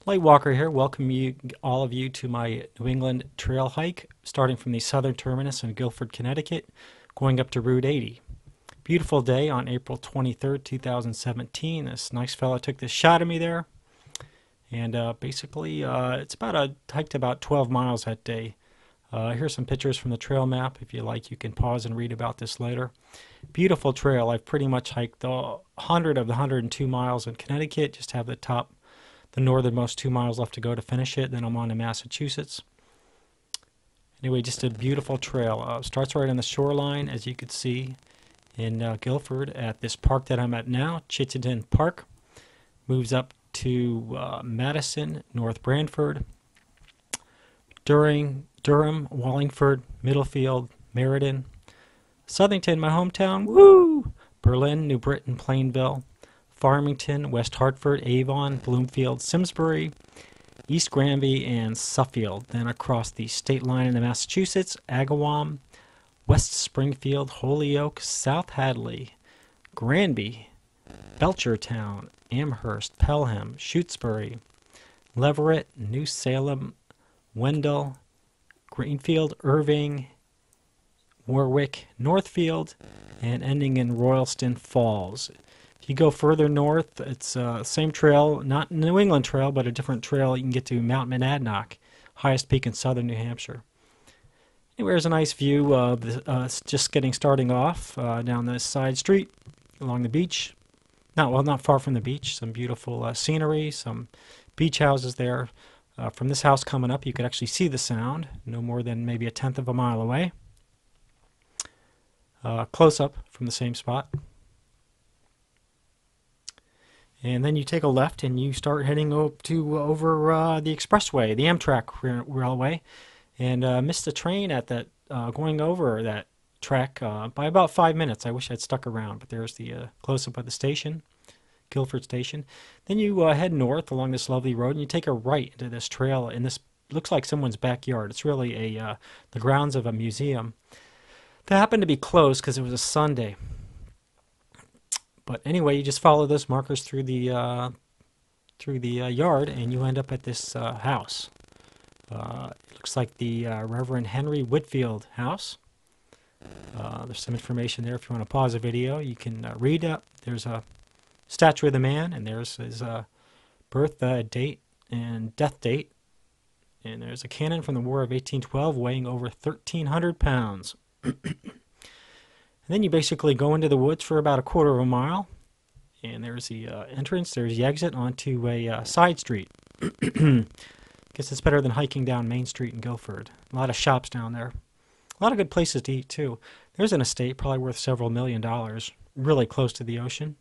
Light Walker here. Welcome you, all of you, to my New England trail hike, starting from the Southern Terminus in Guilford, Connecticut, going up to Route 80. Beautiful day on April 23rd, 2017. This nice fella took this shot of me there, and basically, it's hiked about 12 miles that day. Here's some pictures from the trail map. If you like, you can pause and read about this later. Beautiful trail. I've pretty much hiked the 100 of the 102 miles in Connecticut. Just have the northernmost 2 miles left to go to finish it. Then I'm on to Massachusetts. Anyway, just a beautiful trail. Starts right on the shoreline, as you could see in Guilford at this park that I'm at now, Chittenden Park. Moves up to Madison, North Branford, Durham, Wallingford, Middlefield, Meriden, Southington, my hometown, woo! Berlin, New Britain, Plainville, Farmington, West Hartford, Avon, Bloomfield, Simsbury, East Granby, and Suffield. Then across the state line into Massachusetts, Agawam, West Springfield, Holyoke, South Hadley, Granby, Belchertown, Amherst, Pelham, Shutesbury, Leverett, New Salem, Wendell, Greenfield, Irving, Warwick, Northfield, and ending in Royalston Falls. If you go further north, it's same trail, not New England Trail, but a different trail. You can get to Mount Monadnock, highest peak in southern New Hampshire. Anyway, there's a nice view of just starting off down this side street along the beach. Not far from the beach. Some beautiful scenery, some beach houses there. From this house coming up, you could actually see the Sound, no more than maybe a tenth of a mile away. Close up from the same spot. And then you take a left and you start heading over the expressway, the Amtrak railway, and missed the train at that going over that track by about 5 minutes. I wish I'd stuck around, but there's the close-up of the station, Guilford Station. Then you head north along this lovely road and you take a right into this trail, and this looks like someone's backyard. It's really the grounds of a museum that happened to be closed because it was a Sunday. But anyway, you just follow those markers through the yard, and you end up at this house. It looks like the Reverend Henry Whitfield house. There's some information there if you want to pause the video. You can read up. There's a statue of the man, and there's his birth date and death date. And there's a cannon from the War of 1812 weighing over 1,300 pounds. And then you basically go into the woods for about a quarter of a mile, and there's the entrance, there's the exit onto a side street. Guess it's better than hiking down Main Street in Guilford. A lot of shops down there. A lot of good places to eat, too. There's an estate, probably worth several $1 million, really close to the ocean.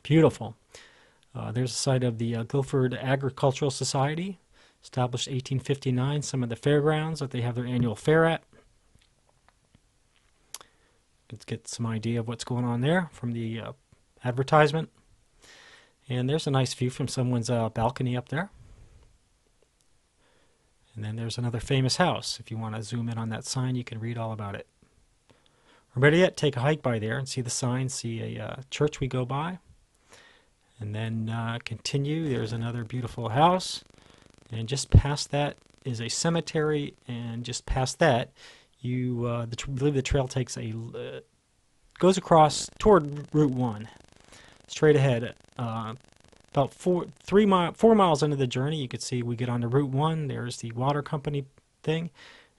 Beautiful. There's the site of the Guilford Agricultural Society, established 1859, some of the fairgrounds that they have their annual fair at. Let's get some idea of what's going on there from the advertisement. And there's a nice view from someone's balcony up there. And then there's another famous house. If you want to zoom in on that sign, you can read all about it. Or better yet, take a hike by there and see the sign, see a church we go by. And then continue. There's another beautiful house. And just past that is a cemetery. And just past that, I believe the trail takes goes across toward Route 1, straight ahead. About 4 miles into the journey, you can see we get onto Route 1. There's the water company thing,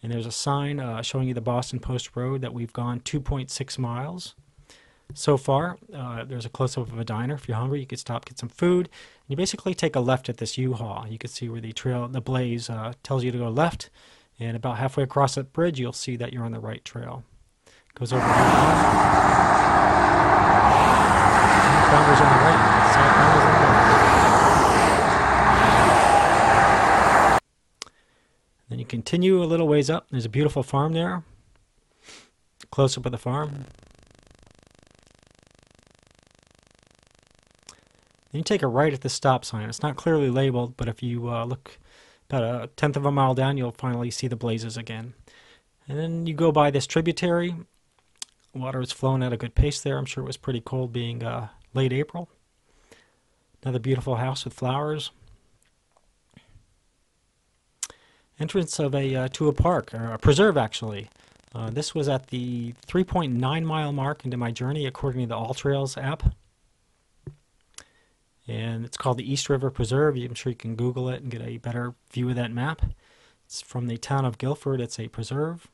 and there's a sign showing you the Boston Post Road that we've gone 2.6 miles so far. There's a close-up of a diner. If you're hungry, you could stop, get some food. And you basically take a left at this U-Haul. You can see where the blaze tells you to go left. And about halfway across that bridge, you'll see that you're on the right trail. Goes over here. Founders on the right. Southbounders on the left. Then you continue a little ways up. There's a beautiful farm there. Close up of the farm. Then you take a right at the stop sign. It's not clearly labeled, but if you look about a tenth of a mile down, you'll finally see the blazes again. And then you go by this tributary. Water was flowing at a good pace there. I'm sure it was pretty cold being late April. Another beautiful house with flowers. Entrance of a to a park, or a preserve actually. This was at the 3.9 mile mark into my journey according to the All Trails app. And it's called the East River Preserve. I'm sure you can Google it and get a better view of that map. It's from the town of Guilford. It's a preserve.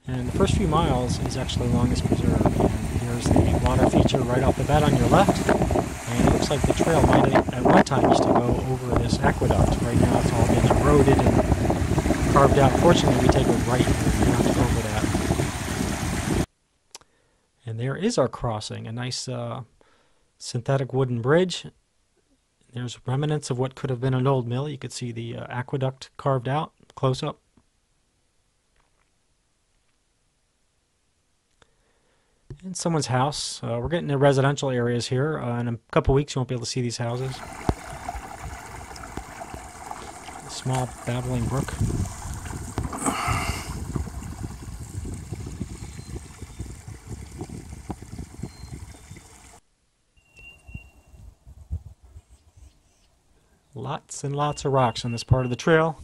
And the first few miles is actually along this preserve. And here's the water feature right off the bat on your left. And it looks like the trail might at one time used to go over this aqueduct. Right now it's all been eroded and carved out. Fortunately, we take a right here. You don't have to go over that. And there is our crossing. A nice synthetic wooden bridge. There's remnants of what could have been an old mill. You could see the aqueduct carved out close up. And someone's house. We're getting to residential areas here. In a couple weeks you won't be able to see these houses. A small babbling brook. Lots and lots of rocks on this part of the trail.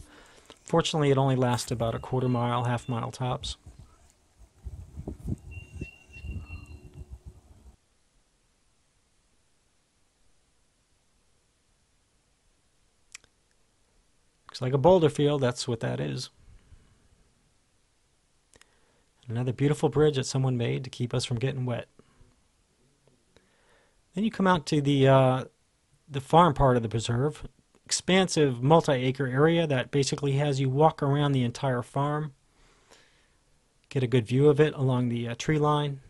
Fortunately, it only lasts about a quarter mile, half mile tops. Looks like a boulder field. That's what that is. Another beautiful bridge that someone made to keep us from getting wet. Then you come out to the farm part of the preserve. Expansive multi-acre area that basically has you walk around the entire farm. Get a good view of it along the tree line.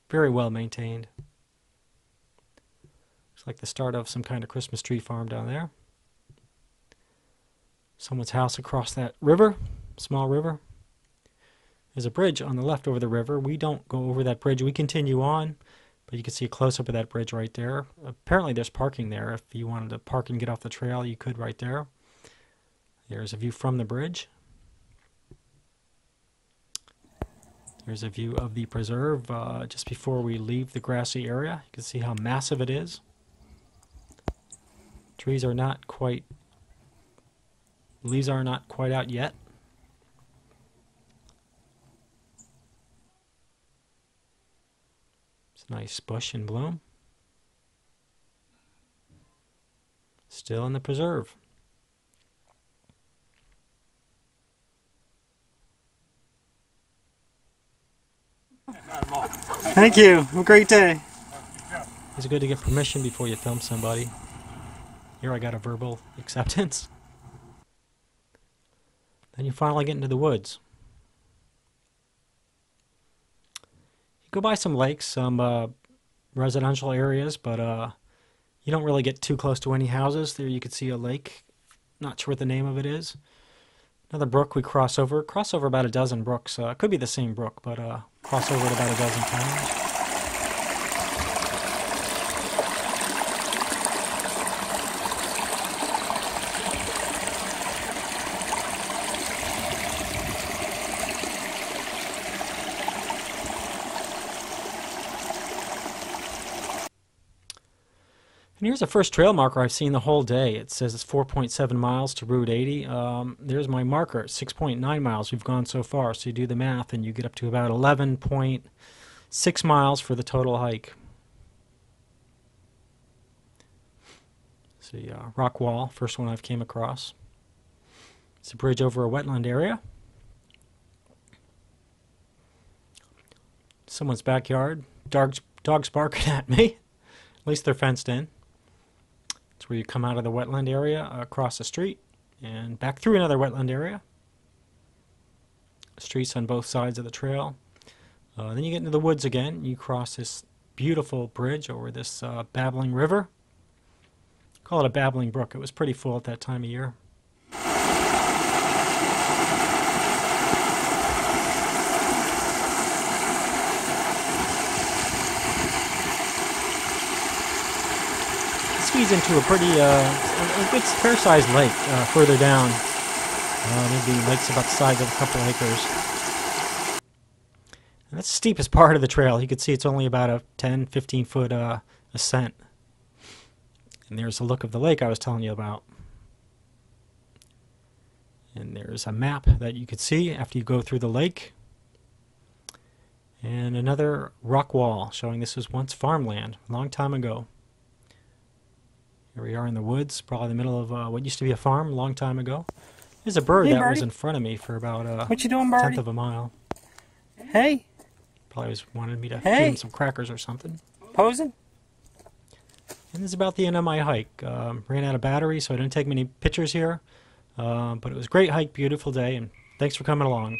Very well maintained. Looks like the start of some kind of Christmas tree farm down there. Someone's house across that river, small river. There's a bridge on the left over the river. We don't go over that bridge. We continue on, but you can see a close-up of that bridge right there. Apparently there's parking there. If you wanted to park and get off the trail, you could right there. There's a view from the bridge. There's a view of the preserve just before we leave the grassy area. You can see how massive it is. Trees are not quite, leaves are not quite out yet. It's a nice bush in bloom. Still in the preserve. Thank you. Have a great day. It's good to get permission before you film somebody. Here I got a verbal acceptance. Then you finally get into the woods. You go by some lakes, some residential areas, but you don't really get too close to any houses. There you can see a lake. Not sure what the name of it is. Another brook we cross over. Cross over about a dozen brooks. It could be the same brook, but cross over it about a dozen times. And here's the first trail marker I've seen the whole day. It says it's 4.7 miles to Route 80. There's my marker, 6.9 miles we've gone so far. So you do the math and you get up to about 11.6 miles for the total hike. See, rock wall, first one I've came across. It's a bridge over a wetland area. Someone's backyard. Dogs barking at me. At least they're fenced in. It's where you come out of the wetland area, across the street, and back through another wetland area. Streets on both sides of the trail. Then you get into the woods again. You cross this beautiful bridge over this babbling river. Call it a babbling brook. It was pretty full at that time of year. Feeds into a pretty a good fair-sized lake further down. Maybe the lake's about the size of a couple acres. And that's the steepest part of the trail. You can see it's only about a 10-15 foot ascent. And there's a look of the lake I was telling you about. And there's a map that you could see after you go through the lake. And another rock wall showing this was once farmland a long time ago. Here we are in the woods, probably in the middle of what used to be a farm a long time ago. There's a bird that was in front of me for about what you doing, a birdie? tenth of a mile. Hey. Probably wanted me to feed him some crackers or something. Posing? And this is about the end of my hike. Ran out of battery, so I didn't take many pictures here. But it was a great hike, beautiful day, and thanks for coming along.